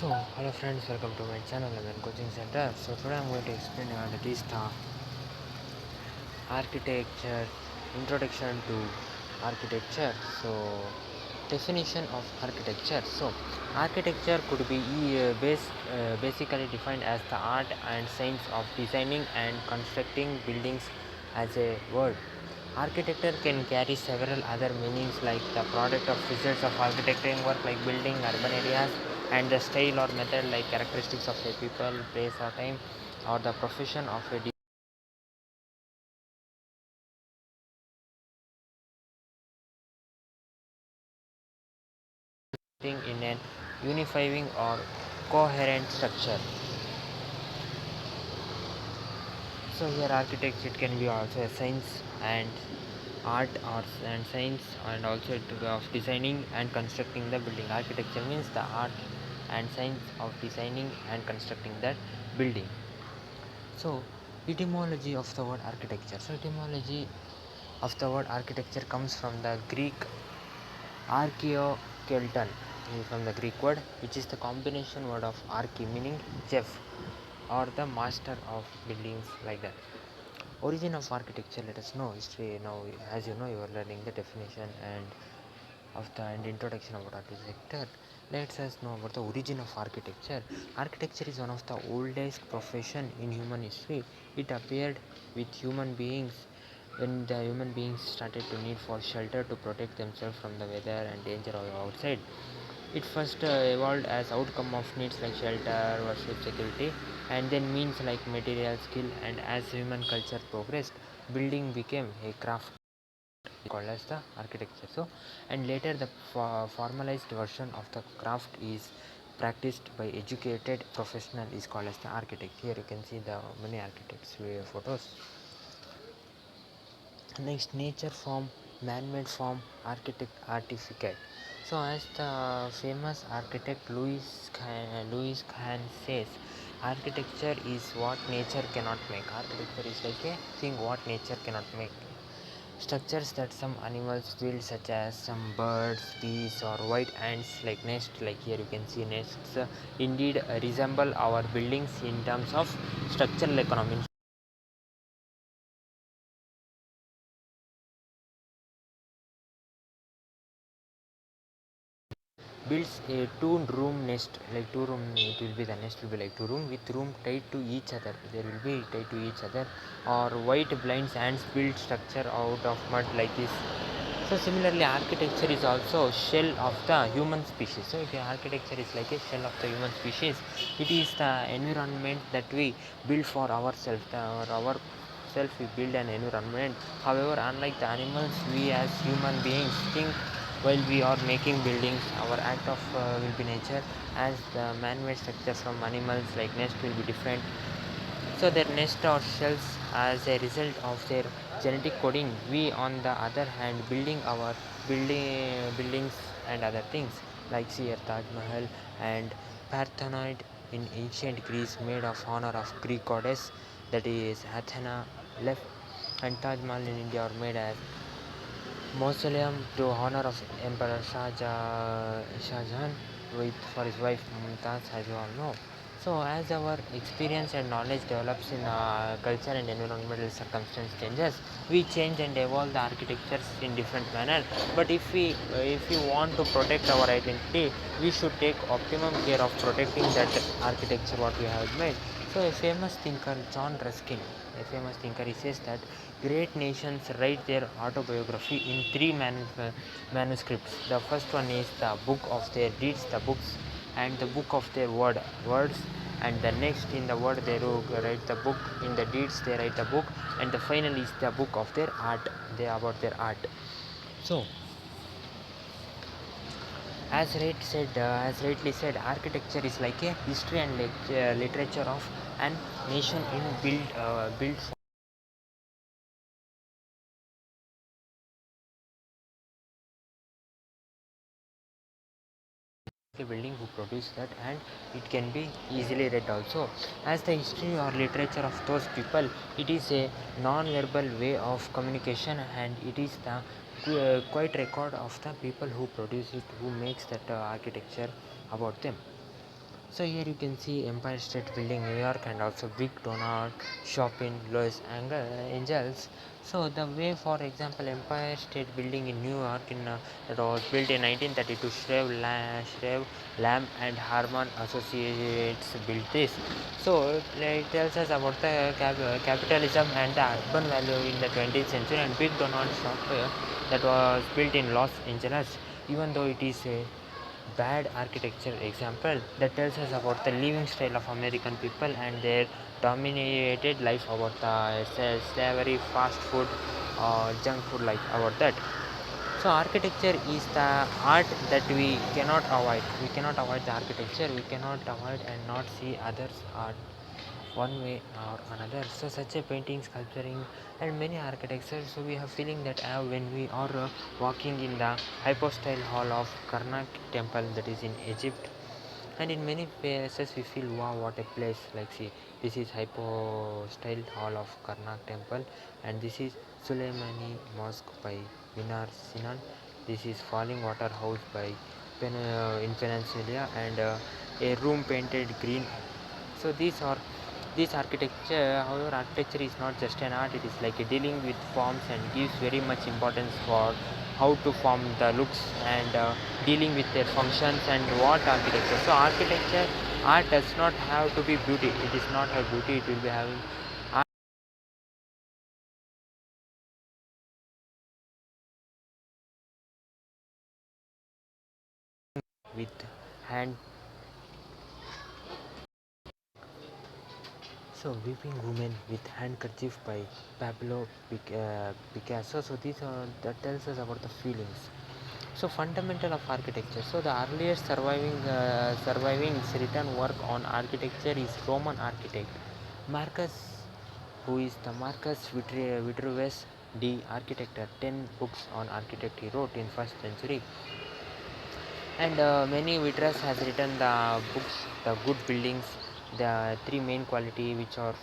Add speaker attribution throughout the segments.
Speaker 1: So, hello friends, welcome to my channel and coaching center. So today I'm going to explain that is the architecture, introduction to architecture. So, definition of architecture. So, architecture could be basically defined as the art and science of designing and constructing buildings as a word. Architecture can carry several other meanings like the product of results of architecting work like building, urban areas, and the style or method like characteristics of a people, place or time, or the profession of a thing in an unifying or coherent structure. So here architecture it can be also a science and art or and science and also of designing and constructing the building. Architecture means the art and science of designing and constructing that building. So etymology of the word architecture. So etymology of the word architecture comes from the Greek archaeokelton, from the Greek word which is the combination word of archi meaning chef or the master of buildings like that. Origin of architecture, let us know history now. As you know, you are learning the definition and introduction about architecture. Let us know about the origin of architecture. Architecture is one of the oldest profession in human history. It appeared with human beings when the human beings started to need for shelter to protect themselves from the weather and danger outside. It first evolved as outcome of needs like shelter, worship, security, and then means like material, skill, and as human culture progressed, building became a craft called as the architecture. So, and later the formalized version of the craft is practiced by educated professional is called as the architect. Here you can see the many architects photos. Next, nature form, man-made form, artificate. So as the famous architect Louis Kahn says, architecture is what nature cannot make. Architecture is like a thing what nature cannot make. Structures that some animals build, such as some birds, bees, or white ants, like nest, like here you can see nests, indeed resemble our buildings in terms of structural economy. Builds a two-room nest, like two room, it will be the nest will be like two room with room tied to each other, there will be tied to each other, or white blinds ants build structure out of mud like this. So similarly architecture is also shell of the human species. So if architecture is like a shell of the human species, it is the environment that we build for ourselves, our self we build an environment. However, unlike the animals, we as human beings think while we are making buildings. Our act of will be nature, as the man-made structure from animals like nest will be different. So their nest or shells as a result of their genetic coding. We on the other hand building our buildings and other things like see here Taj Mahal and Parthenoid in ancient Greece made of honor of Greek goddess, that is Athena left, and Taj Mahal in India are made as mausoleum to honor of Emperor Shah Jahan with for his wife Mumtaz, as you all know. So, as our experience and knowledge develops in culture and environmental circumstance changes, we change and evolve the architectures in different manner. But if we want to protect our identity, we should take optimum care of protecting that architecture what we have made. So, a famous thinker, John Ruskin, a famous thinker, he says that great nations write their autobiography in three manuscripts. The first one is the book of their deeds, the books, and the book of their words, and the next in the word they write the book, in the deeds they write the book, and the final is the book of their art, they about their art. So as rightly said, architecture is like a history and literature of an nation in built a building who produced that, and it can be easily read also as the history or literature of those people. It is a non-verbal way of communication, and it is the quiet record of the people who produce it, who makes that architecture about them. So here you can see Empire State Building, New York, and also Big Donald shop in Angeles. So the way, for example, Empire State Building in New York, that was built in 1932. Shreve, Lamb, and Harman Associates built this. So it tells us about the capitalism and the urban value in the 20th century. And Big Donald shop that was built in Los Angeles, even though it is a bad architecture example that tells us about the living style of American people and their dominated life, about the slavery, fast food, junk food, like about that. So architecture is the art that we cannot avoid. We cannot avoid the architecture. We cannot avoid and not see others' art one way or another. So such a painting, sculpturing, and many architecture. So we have feeling that when we are walking in the hypostyle hall of Karnak temple, that is in Egypt, and in many places we feel, wow, what a place. Like, see, this is hypostyle hall of Karnak temple, and this is Suleimani mosque by Minar Sinan. This is falling water house by in Peninsula, and a room painted green. So this architecture. However, architecture is not just an art. It is like a dealing with forms and gives very much importance for how to form the looks, and dealing with their functions and what architecture. So architecture, art does not have to be beauty. It is not a beauty. It will be having art with hand. So weeping woman with handkerchief by Pablo Picasso. So these are that tells us about the feelings. So fundamental of architecture. So the earliest surviving written work on architecture is Roman architect Marcus, who is the Marcus Vitruvius de Architecture. 10 books on architect he wrote in first century, and many Vitruvius has written the books, the good buildings, the three main quality, which are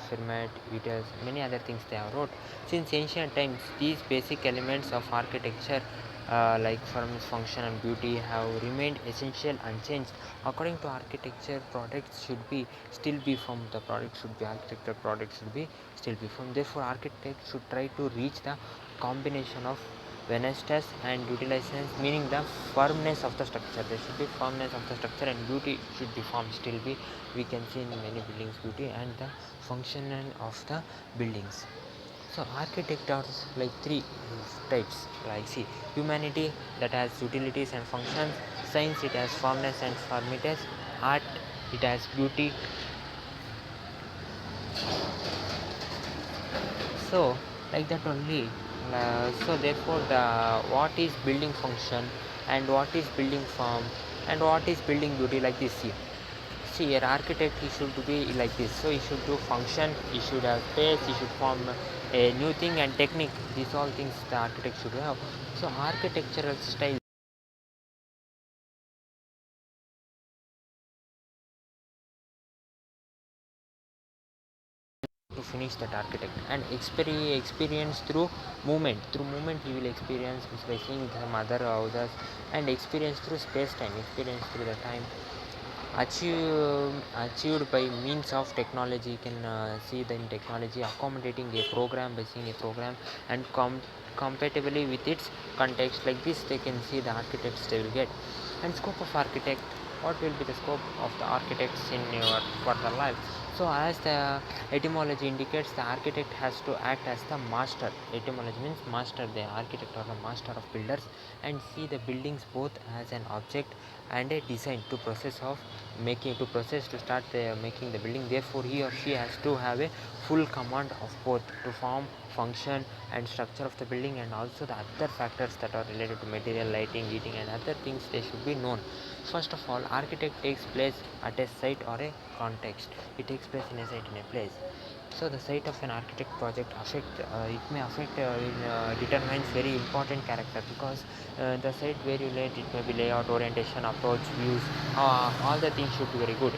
Speaker 1: firmament, vitals, many other things they have wrote. Since ancient times, these basic elements of architecture, like forms, function, and beauty, have remained essential unchanged. According to architecture, products should be still be from the product should be architecture products should be still be from. Therefore, architects should try to reach the combination of Venustus and utilizations, meaning the firmness of the structure. There should be firmness of the structure, and beauty should be formed. Still be, we can see in many buildings beauty and the function of the buildings. So architect are like three types. Like, see, humanity, that has utilities and functions. Science, it has firmness and firmities. Art, it has beauty. So like that only. So therefore, the what is building function, and what is building form, and what is building beauty, like this. See, an architect, he should be like this. So he should do function, he should have space, he should form a new thing, and technique. These all things the architect should have. So architectural style to finish that architect, and experience through movement he will experience by seeing some other houses, and experience through space time, experience through the time achieved by means of technology. You can see the in technology accommodating a program by seeing a program, and compatibly with its context. Like this, they can see the architects they will get. And scope of architect, what will be the scope of the architects in your further life? So as the etymology indicates, the architect has to act as the master. Etymology means master, the architect or the master of builders, and see the buildings both as an object and a design to process to start making the building. Therefore, he or she has to have a full command of both to form, function, and structure of the building, and also the other factors that are related to material, lighting, heating, and other things, they should be known. First of all, architect takes place at a site or a context. It takes place in a site, in a place. So the site of an architect project determines very important character, because the site where you lay it may be layout, orientation, approach, views, all the things should be very good.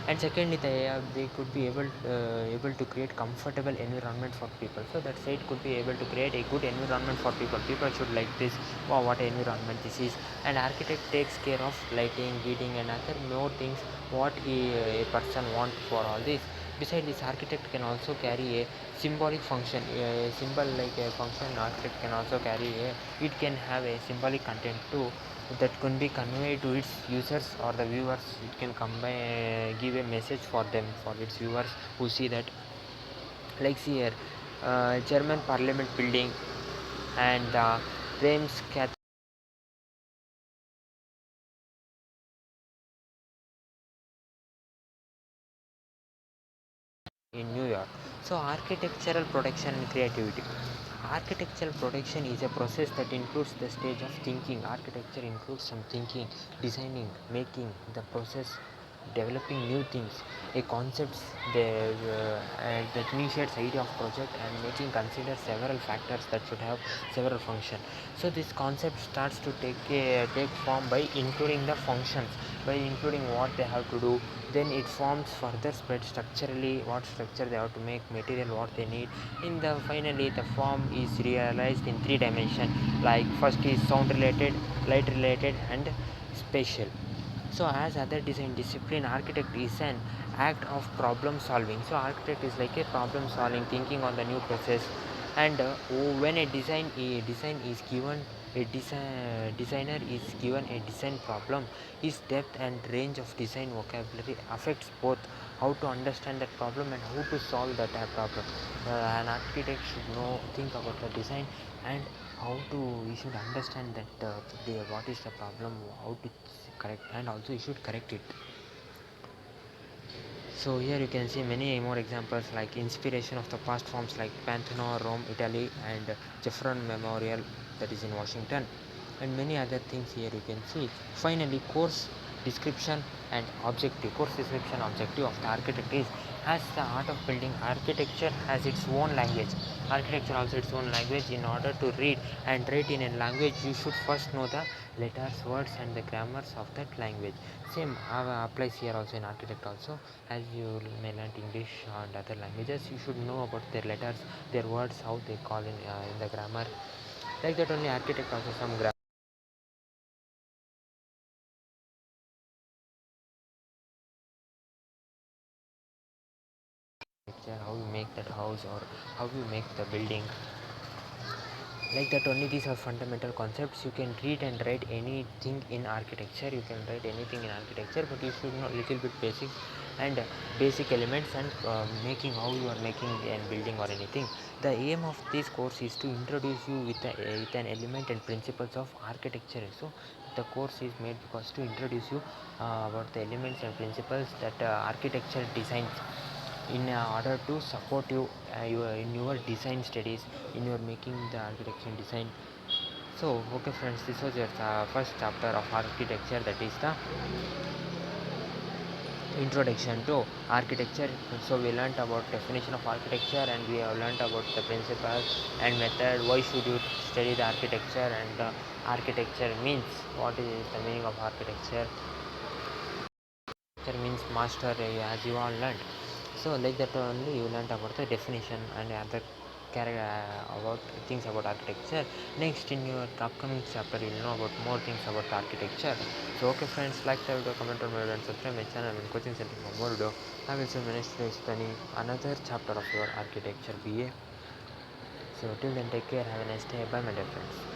Speaker 1: And secondly, they could be able to create comfortable environment for people. So that site could be able to create a good environment for people should like this. Wow, what environment this is. And architect takes care of lighting, heating and other more things what a person wants for all this. Besides this, architect can also carry a symbolic function. A symbol like a function, architect can also carry it can have a symbolic content too that can be conveyed to its users or the viewers. It can give a message for them, for its viewers who see that. Like see here, German parliament building and the Reims in New York. So architectural production and creativity. Architectural production is a process that includes the stage of thinking. Architecture includes some thinking, designing, making, the process, developing new things, a concept that initiates idea of project and making consider several factors that should have several functions. So this concept starts to take form by including the functions, by including what they have to do. Then it forms further spread structurally, what structure they have to make, material what they need. In the finally the form is realized in three dimensions, like first is sound related, light related and spatial. So as other design discipline, architect is an act of problem solving. So architect is like a problem solving, thinking on the new process. And when a design is given, designer is given a design problem, his depth and range of design vocabulary affects both how to understand that problem and how to solve that problem. An architect should know, think about the design and how to, we should understand that what is the problem, how to correct, and also you should correct it. So here you can see many more examples like inspiration of the past forms like Pantheon, Rome, Italy, and Jefferson Memorial, that is in Washington, and many other things here you can see. Finally, course description and objective. Course description objective of the architect is, as the art of building, architecture has its own language. Architecture also its own language. In order to read and write in a language, you should first know the letters, words, and the grammars of that language. Same applies here also in architect also. As you may learn English and other languages, you should know about their letters, their words, how they call in the grammar. Like that only architect also some grammar. How you make that house or how you make the building. Like that only, these are fundamental concepts. You can read and write anything in architecture, you can write anything in architecture, but you should know little bit basic and basic elements and making, how you are making and building or anything. The aim of this course is to introduce you with an element and principles of architecture. So the course is made because to introduce you about the elements and principles that architecture designs in order to support you in your design studies, in your making the architecture design. So okay friends, this was your first chapter of architecture, that is the introduction to architecture. So we learnt about definition of architecture and we have learnt about the principles and method, why should you study the architecture, and architecture means, what is the meaning of architecture. Architecture means master, as you all learned. So like that only you learned about the definition and other about things about architecture. Next in your upcoming chapter you will know about more things about architecture. So okay friends, like the video, comment on my video and subscribe my channel and coaching center for more video. I will see you next day studying another chapter of your architecture BA. So till then, take care, have a nice day, bye my dear friends.